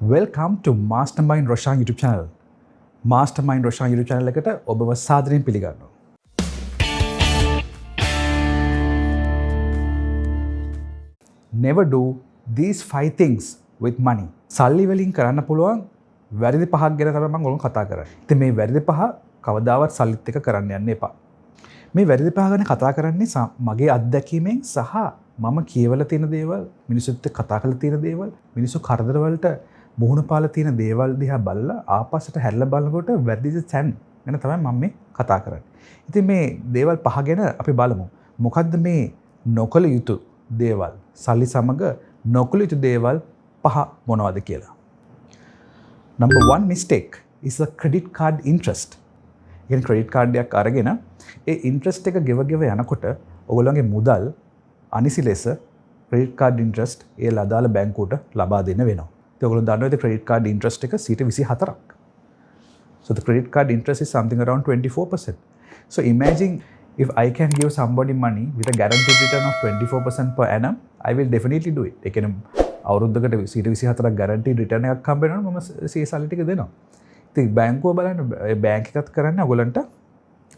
Welcome to MasterMind ROSHAN YouTube channel. MasterMind ROSHAN YouTube channel එකට ඔබව සාදරයෙන් පිළිගන්නවා. Never do these 5 things with money. සල්ලි වලින් කරන්න පුළුවන් වැරදි පහක් ගැන තමයි මම ඔයගොල්ලෝ කතා කරන්නේ. ඉතින් මේ වැරදි පහ කවදාවත් සල්ලිත් එක්ක කරන්න යන්න එපා. මේ වැරදි පහ ගැන කතා කරන්නේ මගේ අත්දැකීමෙන් සහ මම කියවලා තියෙන දේවල්, මිනිස්සුත් එක්ක කතා කරලා තියෙන දේවල්, මිනිස්සු කරදර වලට මුහුණ පාලා තියෙන දේවල් දිහා බලලා ආපස්සට හැරිලා බලනකොට වැරදිද තැන් ගැන තමයි මම මේ කතා කරන්නේ. ඉතින් මේ දේවල් පහ ගැන අපි බලමු. මොකද්ද මේ නොකල යුතු දේවල්? සල්ලි සමග නොකල යුතු දේවල් පහ මොනවද කියලා. Number 1 mistake is the credit card interest. කියන්නේ credit card එකක් අරගෙන ඒ interest එක ගෙව යනකොට ඔයගොල්ලන්ගේ මුදල් අනිසි ලෙස credit card interest ඒ ලදාල බැංකුවට ලබා දෙන්න වෙනවා. ඔයගොල්ලෝ දන්නවද credit card interest එක 24%ක්. So the credit card interest is something around 24%. So imagine if I can give somebody money with a guaranteed return of 24% per annum, I will definitely do it. ඒ කියන්නේ අවුරුද්දකට 24%ක් guaranteed return එකක් හම්බ වෙනවනම් මම ඒ සල්ලි ටික දෙනවා. ඉතින් බැංකුව බලන්න බැංක් එකත් කරන්නේ ඔයගොල්ලන්ට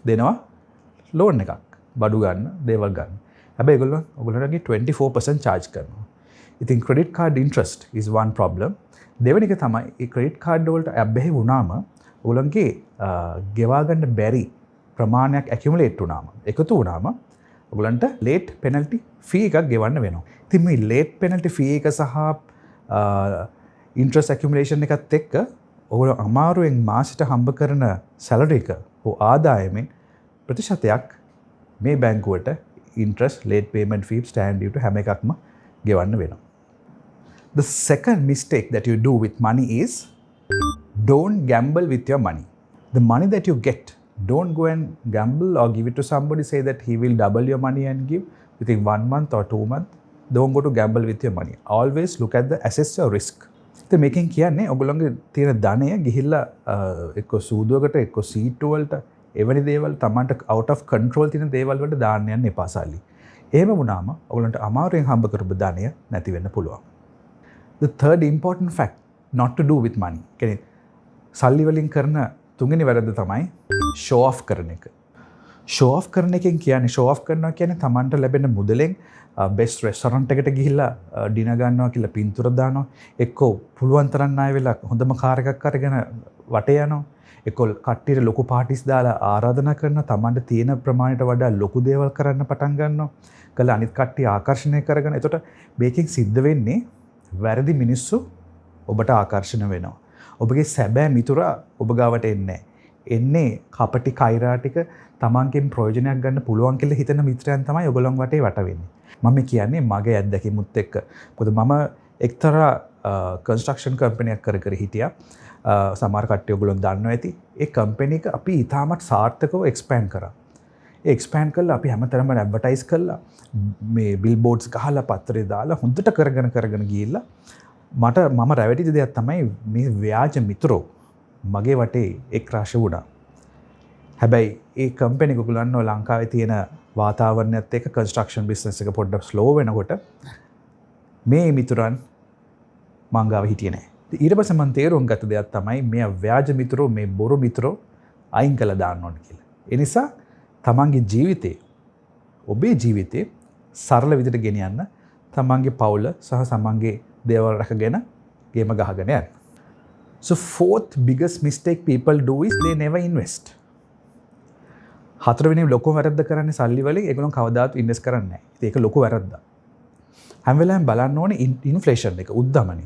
දෙනවා loan එකක්. බඩු ගන්න, දේවල් ගන්න. හැබැයි ඔයගොල්ලන්ගේ 24% charge කරනවා. ඉතින් credit card interest is one problem. දෙවෙනි එක තමයි මේ credit card වලට අබ්බැහි වුණාම ඔයගොල්ලන්ගේ ගෙවා ගන්න බැරි ප්‍රමාණයක් accumulate වුණාම එකතු වුණාම ඔයගොල්ලන්ට late penalty fee එකක් ගෙවන්න වෙනවා. ඉතින් මේ late penalty fee එක සහ interest accumulation එකත් එක්ක ඔයගොල්ලෝ අමාරුවෙන් මාසෙට හම්බ කරන salary එක හෝ ආදායමෙන් ප්‍රතිශතයක් මේ බැංකුවට interest, late payment fee, stamp duty හැම එකක්ම ගෙවන්න වෙනවා. The second mistake that you do with money is don't gamble with your money. The money that you get, don't go and gamble or give it to somebody, say that he will double your money and give within 1 month or 2 months. Don't go to gamble with your money. Always look at the assess your risk. ඉතින් මේකෙන් කියන්නේ ඔයගොල්ලන්ගේ තියෙන ධනය ගිහිල්ලා එක්ක සූදුවකට එක්ක සීට්ටු වලට එවැනි දේවල් Tamanට out of control තියෙන දේවල් වලට දාන්න යන්න එපා සල්ලි. එහෙම වුණාම ඔයගොල්ලන්ට අමාරුවෙන් හම්බ කරපු ධනය නැති වෙන්න පුළුවන්. The third important fact not to do with money. කියන්නේ සල්ලි වලින් කරන තුන්වෙනි වැරද්ද තමයි show off කරන එක. show off කරන එකෙන් කියන්නේ show off කරනවා කියන්නේ Tamanට ලැබෙන මුදලෙන් best restaurant එකට ගිහිල්ලා dinner ගන්නවා කියලා පින්තූර දානවා. එක්කෝ පුළුවන් තරම් ණය වෙලා හොඳම කාර් එකක් අරගෙන වටේ යනවා. එක්කෝ කට්ටියට ලොකු පාටිස් දාලා ආරාධනා කරන Tamanට තියෙන ප්‍රමාණයට වඩා ලොකු දේවල් කරන්න පටන් ගන්නවා. කළා අනිත් කට්ටිය ආකර්ෂණය කරගෙන. එතකොට මේකෙන් සිද්ධ වෙන්නේ වැරදි මිනිස්සු ඔබට ආකර්ෂණ වෙනවා. ඔබගේ සැබෑ මිතුරා ඔබ ගාවට එන්නේ එන්නේ කපටි කෛරාටික Tamanගෙන් ප්‍රයෝජනයක් ගන්න පුළුවන් කියලා හිතන මිත්‍රයන් තමයි ඔයගොල්ලන් වටේ වට වෙන්නේ. මම කියන්නේ මගේ අත්දැකීමුත් එක්ක. මොකද මම එක්තරා කන්ස්ට්‍රක්ෂන් කම්පැනි එකක් කර හිටියා. සමහර කට්ටිය ඔයගොල්ලෝ දන්නවා ඇති. ඒ කම්පැනි එක අපි ඉතාමත් සාර්ථකව එක්ස්පෑන්ඩ් කරා. ඒ එක්ස්පෑන්ඩ් කළා අපි හැමතැනම ඇඩ්වර්ටයිස් කළා. මේ බිල්බෝඩ්ස් ගහලා පත්තරේ දාලා හොඳට කරගෙන ගිහිල්ලා මම රැවටිච්ච දෙයක් තමයි මේ ව්‍යාජ මිත්‍රෝ මගේ වටේ එක් රාශි වුණා. හැබැයි ඒ කම්පැනි එක ඔයගොල්ලන්ව ලංකාවේ තියෙන වාතාවරණයත් එක්ක කන්ස්ට්‍රක්ෂන් බිස්නස් එක පොඩ්ඩක් ස්ලෝ වෙනකොට මේ මිතුරන් මං ගාව හිටියේ නැහැ. ඊට පස්සේ මම තේරුම් ගත්ත දෙයක් තමයි මේ ව්‍යාජ මිත්‍රෝ මේ බොරු මිත්‍රෝ අයින් කළා දාන්න ඕන කියලා. ඒ නිසා තමන්ගේ ජීවිතේ ඔබේ ජීවිතේ සරල විදිහට ගෙනියන්න තමන්ගේ පවුල සහ තමන්ගේ දේවල් රැකගෙන ගේම ගහගෙන යන්න. So fourth biggest mistake people do is they never invest. හතරවෙනි ලොකුම වැරද්ද කරන්නේ සල්ලි වලින් ඒගොල්ලෝ කවදාවත් ඉන්වෙස්ට් කරන්නේ නැහැ. ඒක ලොකු වැරද්දක්. හැම වෙලාවෙම බලන්න ඕනේ ඉන්ෆ්ලේෂන් එක උද්දමනය.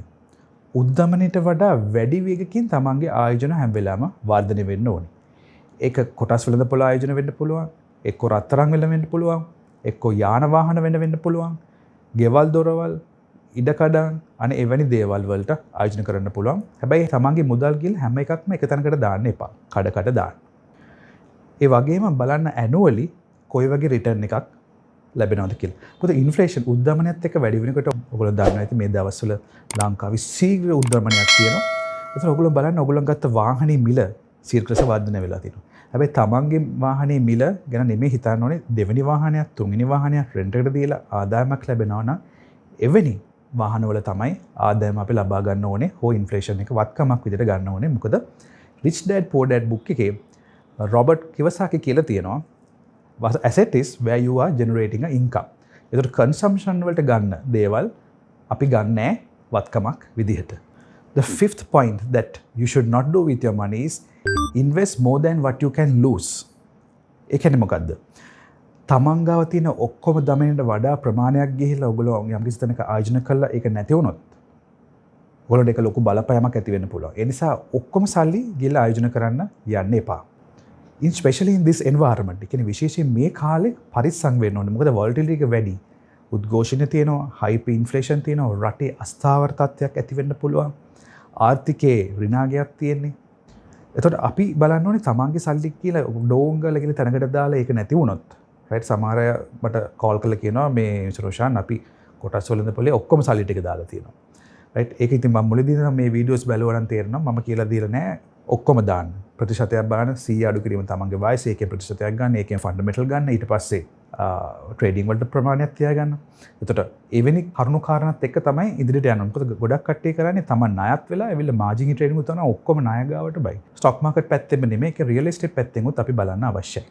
උද්දමනයට වඩා වැඩි වේගකින් තමන්ගේ ආයෝජන හැම වෙලාවෙම වර්ධනය වෙන්න ඕනේ. ඒක කොටස් වෙළඳපොළ ආයෝජන වෙන්න පුළුවන්, එක්ක රත්තරන් වෙළ වෙන්න පුළුවන්, එක්ක යාන වාහන වෙන්න පුළුවන්, ගෙවල් දොරවල්, ඉඩකඩම් අනේ එවැනි දේවල් වලට ආයෝජන කරන්න පුළුවන්. හැබැයි තමන්ගේ මුදල් ගිල හැම එකක්ම එක තැනකට දාන්න එපා. කඩ දාන්න. ඒ වගේම බලන්න ඇනුවලි කොයි වගේ රිටර්න් එකක් ලැබෙනවද කියලා. මොකද ඉන්ෆ්ලේෂන් උද්දමනයත් එක්ක වැඩි වෙනකොට ඔයගොල්ලෝ දන්නවා ඇති මේ දවස්වල ලංකාවේ ශීඝ්‍ර උද්දමනයක් තියෙනවා. ඒතර ඔයගොල්ලෝ බලන්න ඔයගොල්ලෝ ගත්ත වාහනේ මිල ශීඝ්‍රස වර්ධනය වෙලා තියෙනවා. හැබැයි තමන්ගේ වාහනේ මිල ගැන නෙමෙයි හිතන්න ඕනේ දෙවෙනි වාහනයක්, තුන්වෙනි වාහනයක් රෙන්ට් එකට දීලා ආදායමක් ලැබෙනවා නම් එවැනි වාහනවල තමයි ආදායම අපි ලබා ගන්න ඕනේ හෝ ඉන්ෆ්ලේෂන් එක වත්කමක් විදිහට ගන්න ඕනේ. මොකද Rich Dad Poor Dad book එකේ රොබර්ට් කිවසාකි කියලා තියෙනවා asset is where you are generating a income. ඒකට consumption වලට ගන්න දේවල් අපි ගන්නෑ වත්කමක් විදිහට. The fifth point that you should not do with your money is invest more than what you can lose. ඒ කියන්නේ මොකද්ද? තමන් ගාව තියෙන ඔක්කොම දමනට වඩා ප්‍රමාණයක් ගිහිල්ලා ඔයගොල්ලෝ යම් කිසි තැනක ආයෝජන කළා ඒක නැති වුණොත් ඔයගොල්ලෝට ඒක ලොකු බලපෑමක් ඇති වෙන්න පුළුවන්. ඒ නිසා ඔක්කොම සල්ලි ගිහිල්ලා ආයෝජන කරන්න යන්න එපා. Especially in this environment. ඒ කියන්නේ විශේෂයෙන් මේ කාලේ පරිස්සම් වෙන්න ඕනේ. මොකද volatility එක වැඩි. උද්ඝෝෂණ තියෙනවා, hyper inflation තියෙනවා, රටේ අස්ථාවර තත්ත්වයක් ඇති වෙන්න පුළුවන්. ආර්ථිකයේ ඍණාගයක් තියෙන්නේ. එතකොට අපි බලන්න ඕනේ තමන්ගේ සල්ලි කියලා ඩෝංගල කියලා තැනකට දාලා ඒක නැති වුණොත් right සමහර අය මට කෝල් කරලා කියනවා මේ රොෂාන් අපි කොටස් වලින්ද පොලේ ඔක්කොම සල්ලි ටික දාලා තියෙනවා right ඒක ඉතින් මම මුලදී මේ වීඩියෝස් බලුවා නම් තේරෙනවා මම කියලා දීලා නැහැ ඔක්කොම දාන්න ප්‍රතිශතයක් බලන්න 100 අඩු කිරීම තමන්ගේ වයස ඒකේ ප්‍රතිශතයක් ගන්න ඒකෙන් ෆන්ඩමෙන්ටල් ගන්න ඊට පස්සේ ට්‍රේඩින් වලට ප්‍රමාණයක් තියාගන්න. එතකොට එවැනි කරුණු කාරණාත් එක්ක තමයි ඉදිරියට යන්න. මොකද ගොඩක් කට්ටිය කරන්නේ තමන් ණයත් වෙලා ඇවිල්ලා මාජින් ට්‍රේඩින් උතන ඔක්කොම ණය ගාවට බයි. ස්ටොක් මාකට් පැත්තෙම නෙමෙයි ඒක රියල් එස්ටේට් පැත්තෙන් උත් අපි බලන්න අවශ්‍යයි.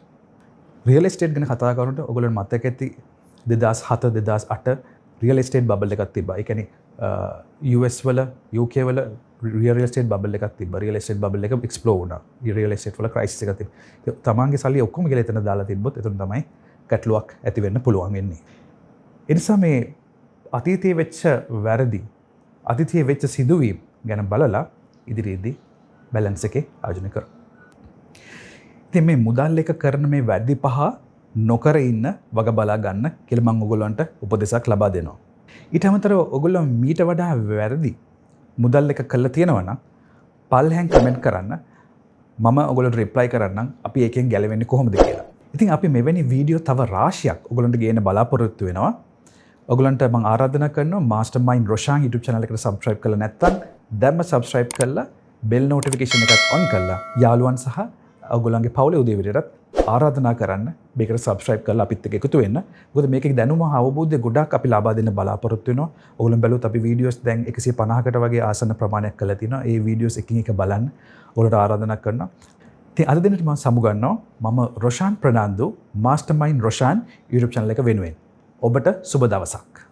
රියල් එස්ටේට් ගැන කතා කරනකොට ඔයගොල්ලෝ මතක ඇති 2007 2008 රියල් එස්ටේට් බබල් එකක් තිබ්බා. ඒ කියන්නේ US වල UK වල රියල් එස්ටේට් බබල් එකක් තිබ්බා. රියල් එස්ටේට් බබල් එක එක්ස්ප්ලෝඩ් වුණා. රියල් එස්ටේට් වල ක්‍රයිසිස් එකක් තිබ්බා. තමන්ගේ සල්ලි ඔක්කොම ගිහලා එතන දාලා තිබ්බොත් එතන තමයි ගැටලුවක් ඇති වෙන්න පුළුවන් වෙන්නේ. ඒ නිසා මේ අතීතයේ වෙච්ච වැරදි, අතීතයේ වෙච්ච සිදුවීම් ගැන බලලා ඉදිරියේදී බැලන්ස් එකේ ආයෝජනය කරමු. ඉතින් මේ මුදල් එක කරන මේ වැරදි පහ නොකර ඉන්න වග බලා ගන්න කියලා මම ඔයගොල්ලන්ට උපදෙසක් ලබා දෙනවා. ඊට අමතරව ඔයගොල්ලෝ මීට වඩා වැරදි මුදල් එක කළා තියෙනවා නම් පල්ලෙන් කමෙන්ට් කරන්න. මම ඔයගොල්ලන්ට රිප්ලයි කරන්නම් අපි ඒකෙන් ගැලවෙන්නේ කොහොමද කියලා. ඉතින් අපි මෙවැනි වීඩියෝ තව රාශියක් ඔයගොල්ලන්ට ගේන්න බලාපොරොත්තු වෙනවා. ඔයගොල්ලන්ට මම ආරාධනා කරනවා MasterMind ROSHAN YouTube channel එකට subscribe කරලා නැත්නම් දැන්ම subscribe කරලා bell notification එකත් on කරලා යාළුවන් සහ ඔයගොල්ලන්ගේ පවුලේ උදවියටත් ආරාධනා කරන්න මේකට subscribe කරලා අපිත් එක්ක එකතු වෙන්න. මොකද මේකේ දැනුම අවබෝධය ගොඩක් අපි ලබා දෙන්න බලාපොරොත්තු වෙනවා. ඔයගොල්ලන් බැලුවොත් අපි වීඩියෝස් දැන් 150කට වගේ ආසන්න ප්‍රමාණයක් කරලා තිනවා. ඒ වීඩියෝස් එකින් එක බලන්න ඔයාලට ආරාධනා කරනවා. ඉතින් අද දිනට මම සමුගන්නවා මම Roshan Fernando MasterMind ROSHAN YouTube channel එක වෙනුවෙන්. ඔබට සුබ දවසක්.